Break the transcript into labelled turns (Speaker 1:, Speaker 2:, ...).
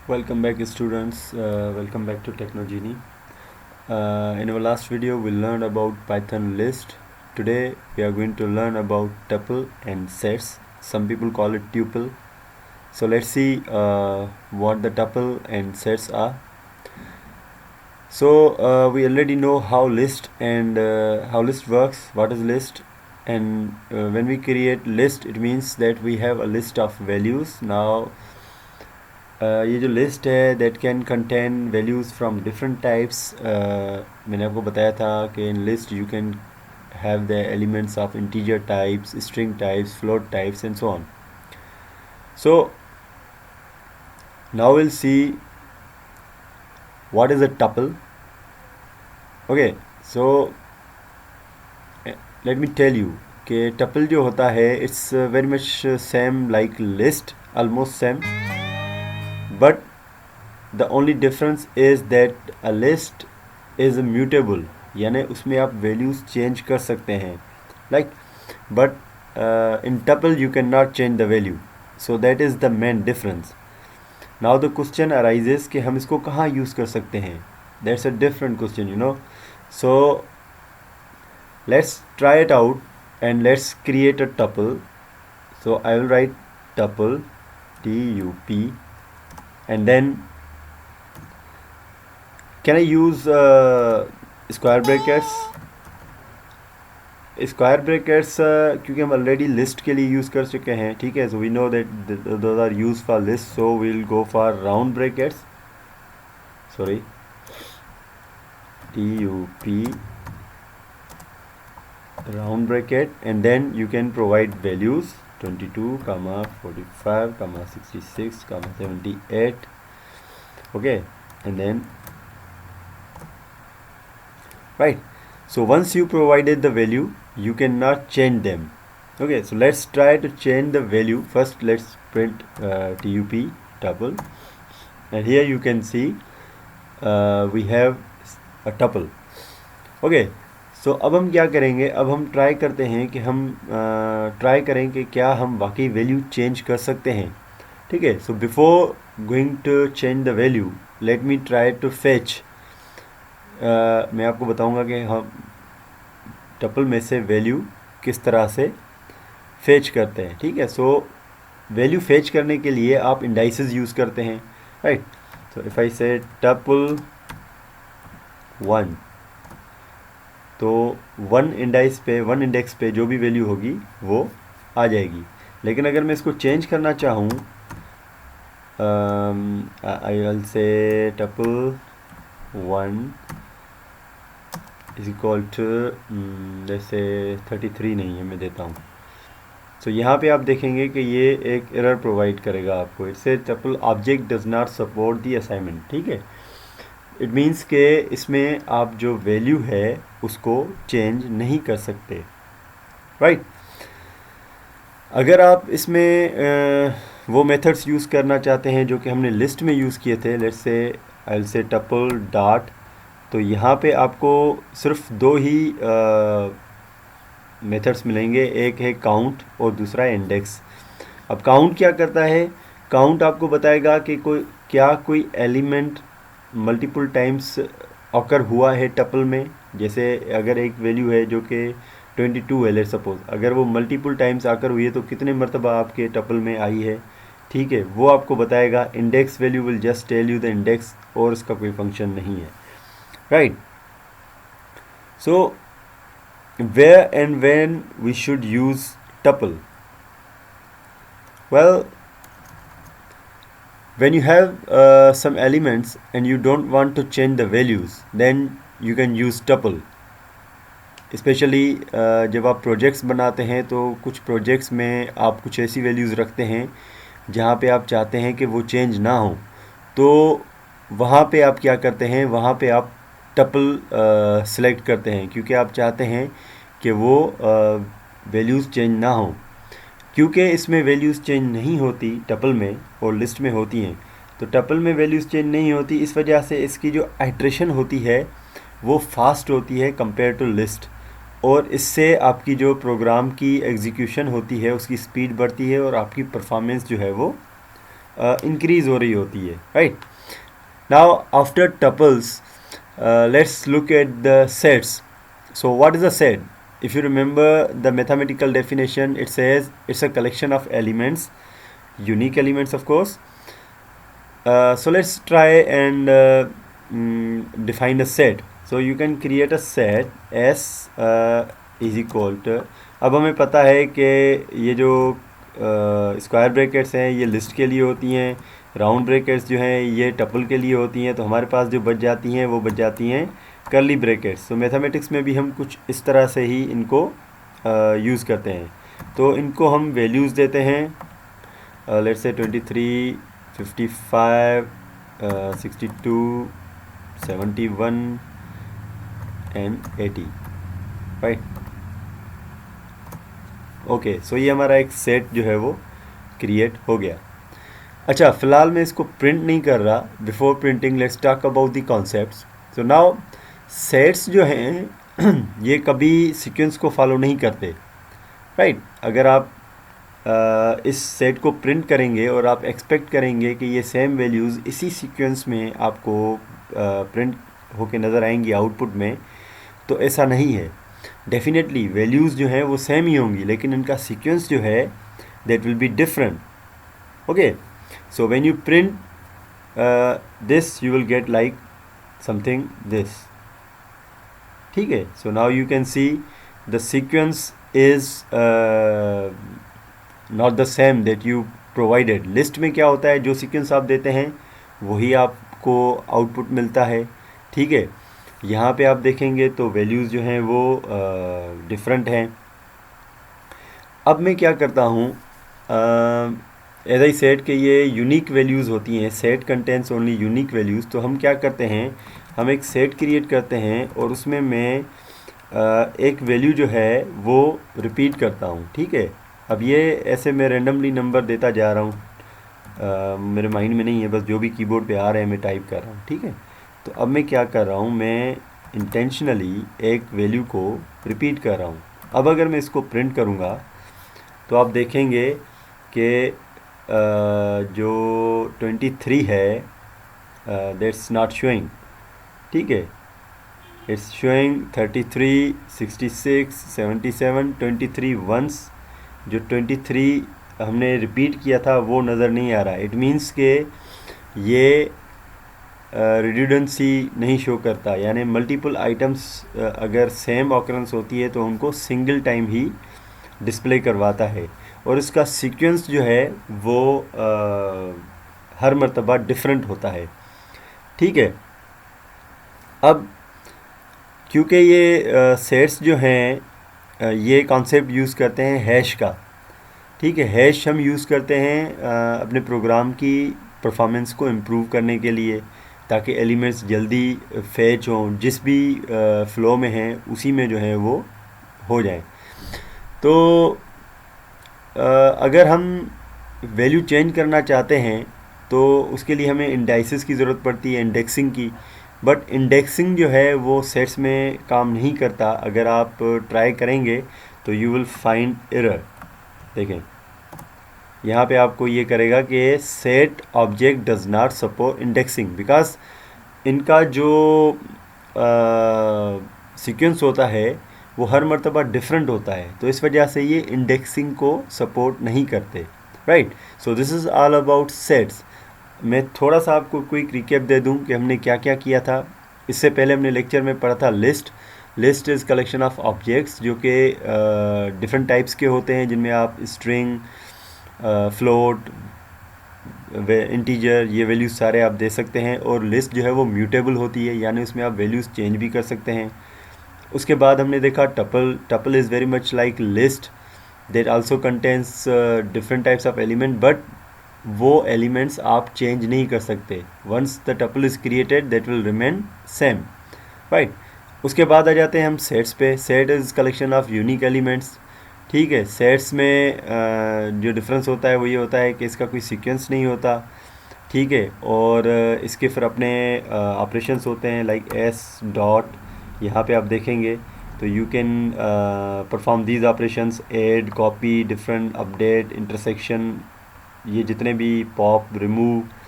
Speaker 1: Welcome back students, welcome back to TechnoGenie. In our last video we learned about Python list. Today we are going to learn about tuple and sets. Some people call it tuple. So let's see what the tuple and sets are. So we already know how list and how list works, what is list, and when we create list it means that we have a list of values. Now ये जो list है that can contain values from different types. मैंने आपको बताया था कि in list you can have the elements of integer types, string types, float types and so on. So now will see what is a tuple. Okay, so let me tell you कि tuple जो होता है it's very much same like list, almost same. But the only difference is that a list is mutable, यानी उसमें आप values change कर सकते हैं. But in tuple you cannot change the value. So that is the main difference. Now the question arises कि हम इसको कहाँ use कर सकते हैं. That's a different question, you know. So let's try it out and let's create a tuple. So I will write tuple, T-U-P. And then can I use square brackets? Square brackets क्योंकि हम already list के लिए use कर चुके हैं, ठीक है. So we know that those are use for list, so we will go for round brackets. Sorry, T-U-P, round bracket, and then you can provide values 22, 45, 66, 78. Okay, and then right. So once you provided the value, you cannot change them. Okay, so let's try to change the value. First let's print tup tuple, and here you can see we have a tuple. Okay, सो अब हम क्या करेंगे, अब हम try करते हैं कि हम ट्राई करें कि क्या हम वाकई वैल्यू चेंज कर सकते हैं. ठीक है. So before going to change the value let me try to fetch. मैं आपको बताऊंगा कि हम टपल में से वैल्यू किस तरह से फेच करते हैं. ठीक है. सो वैल्यू फेच करने के लिए आप इंडाइसेस यूज़ करते हैं, राइट. सो इफ़ आई से टपल 1, तो वन इंडेक्स पे जो भी वैल्यू होगी वो आ जाएगी. लेकिन अगर मैं इसको चेंज करना चाहूँ, I will say tuple 1 is equal to जैसे 33 नहीं है, मैं देता हूँ. सो यहाँ पे आप देखेंगे कि ये एक एरर प्रोवाइड करेगा आपको. इट से tuple object does not support the assignment. ठीक है. इट मीन्स के इसमें आप जो वैल्यू है उसको चेंज नहीं कर सकते, राइट. अगर आप इसमें वो मेथड्स यूज़ करना चाहते हैं जो कि हमने लिस्ट में यूज़ किए थे, let's say I will say tuple dot, तो यहाँ पे आपको सिर्फ दो ही मेथड्स मिलेंगे. एक है काउंट और दूसरा इंडेक्स. अब काउंट क्या करता है, काउंट आपको बताएगा कि कोई एलिमेंट मल्टीपल टाइम्स ऑकर हुआ है टपल में. जैसे अगर एक वैल्यू है जो कि 22 है, लेट्स सपोज, अगर वो मल्टीपल टाइम्स आकर हुई है तो कितने मरतबा आपके टपल में आई है. ठीक है, वो आपको बताएगा. Index value will just tell you the index, और उसका कोई फंक्शन नहीं है, right. So where and when we should use tuple. Well, when you have some elements and you don't want to change the values, then you can use tuple. Especially जब आप projects बनाते हैं तो कुछ projects में आप कुछ ऐसी वैल्यूज़ रखते हैं जहाँ पे आप चाहते हैं कि वो चेंज ना हो, तो वहाँ पे आप क्या करते हैं, वहाँ पे आप टपल सेलेक्ट करते हैं, क्योंकि आप चाहते हैं कि वो वैल्यूज़ चेंज ना हो. क्योंकि इसमें वैल्यूज़ चेंज नहीं होती टपल में और लिस्ट में होती हैं, तो टपल में वैल्यूज़ चेंज नहीं होती. इस वजह से इसकी जो आइट्रेशन होती है वो फास्ट होती है कंपेयर टू लिस्ट, और इससे आपकी जो प्रोग्राम की एग्जीक्यूशन होती है उसकी स्पीड बढ़ती है और आपकी परफॉर्मेंस जो है वो इंक्रीज हो रही होती है, right. Now after tuples let's look at the sets. So what is a set? If you remember the mathematical definition, it says it's a collection of elements, unique elements of course. So let's try and define a set. So you can create a set S is equal to, अब हमें पता है कि ये जो square brackets हैं ये list के लिए होती हैं, राउंड ब्रैकेट्स जो हैं ये टपल के लिए होती हैं, तो हमारे पास जो बच जाती हैं वो बच जाती हैं कर्ली ब्रैकेट्स. तो मैथमेटिक्स में भी हम कुछ इस तरह से ही इनको यूज़ करते हैं. तो इनको हम वैल्यूज़ देते हैं, let's say 23, 55, 62, 71 and 80, right. Okay, सो ये हमारा एक सेट जो है वो क्रिएट हो गया. अच्छा, फ़िलहाल मैं इसको प्रिंट नहीं कर रहा. Before printing let's talk about the concepts. So now sets जो हैं ये कभी सीक्वेंस को फॉलो नहीं करते, राइट. अगर आप इस सेट को प्रिंट करेंगे और आप एक्सपेक्ट करेंगे कि ये सेम वैल्यूज़ इसी सीक्वेंस में आपको प्रिंट होके नज़र आएंगी आउटपुट में, तो ऐसा नहीं है. डेफिनेटली वैल्यूज़ जो हैं वो सेम ही होंगी, लेकिन इनका सीक्वेंस जो है that will be different. Okay, so when you print this you will get like something this. ठीक है. So now you can see the sequence is not the same that you provided. List में क्या होता है, जो sequence आप देते हैं वही आपको आउटपुट मिलता है. ठीक है. यहाँ पे आप देखेंगे तो वैल्यूज़ जो हैं वो डिफरेंट हैं. अब मैं क्या करता हूँ, एज आई सेड कि ये यूनिक वैल्यूज़ होती हैं, set contents only unique values. तो हम क्या करते हैं, हम एक सेट क्रिएट करते हैं और उसमें मैं एक वैल्यू जो है वो रिपीट करता हूँ. ठीक है. अब ये ऐसे मैं रेंडमली नंबर देता जा रहा हूँ, मेरे माइंड में नहीं है, बस जो भी कीबोर्ड पे आ रहे हैं मैं टाइप कर रहा हूँ. ठीक है. तो अब मैं क्या कर रहा हूँ, मैं इंटेंशनली एक वैल्यू को रिपीट कर रहा हूँ. अब अगर मैं इसको प्रिंट करूँगा तो आप देखेंगे कि जो 23 है दैट्स नॉट शोइंग. ठीक है. It's showing 33, 66, 77, 23 once. जो 23 हमने रिपीट किया था वो नज़र नहीं आ रहा. इट मीन्स के ये रिड्यूडेंसी नहीं शो करता, यानी मल्टीपल आइटम्स अगर सेम ऑकरेंस होती है तो उनको सिंगल टाइम ही डिस्प्ले करवाता है, और इसका सीक्वेंस जो है वो हर मर्तबा डिफरेंट होता है. ठीक है. अब क्योंकि ये सेट्स जो हैं ये कॉन्सेप्ट यूज़ करते हैं हैश का. ठीक है. हैश हम यूज़ करते हैं अपने प्रोग्राम की परफॉर्मेंस को इम्प्रूव करने के लिए, ताकि एलिमेंट्स जल्दी फैच हों, जिस भी फ़्लो में हैं उसी में जो है वो हो जाएं. तो अगर हम वैल्यू चेंज करना चाहते हैं तो उसके लिए हमें इंडाइसिस की ज़रूरत पड़ती है, इंडेक्सिंग की. बट इंडेक्सिंग जो है वो सेट्स में काम नहीं करता. अगर आप ट्राई करेंगे तो यू विल फाइंड एरर. देखें यहाँ पे आपको ये करेगा कि set object does not support indexing, because इनका जो सीक्वेंस होता है वो हर मर्तबा डिफरेंट होता है, तो इस वजह से ये इंडेक्सिंग को सपोर्ट नहीं करते. Right. So this is all about sets. मैं थोड़ा सा आपको क्विक रिकैप दे दूं कि हमने क्या क्या किया था. इससे पहले हमने लेक्चर में पढ़ा था list. List is collection of objects जो कि डिफरेंट टाइप्स के होते हैं, जिनमें आप स्ट्रिंग, फ्लोट, इंटीजर, ये वैल्यूज़ सारे आप दे सकते हैं. और लिस्ट जो है वो म्यूटेबल होती है, यानी उसमें आप वैल्यूज़ चेंज भी कर सकते हैं. उसके बाद हमने देखा tuple. Tuple is very much like list that also contains different types of element, but वो एलिमेंट्स आप चेंज नहीं कर सकते. Once the tuple is created that will remain same. Right. उसके बाद आ जाते हैं हम सेट्स पे. Set is collection of unique elements. ठीक है. सेट्स में जो डिफरेंस होता है वो ये होता है कि इसका कोई सीक्वेंस नहीं होता. ठीक है. और इसके फिर अपने ऑपरेशंस होते हैं लाइक एस डॉट. यहाँ पे आप देखेंगे तो you can perform these operations, add, copy, different, update, intersection, ये जितने भी पॉप, रिमूव,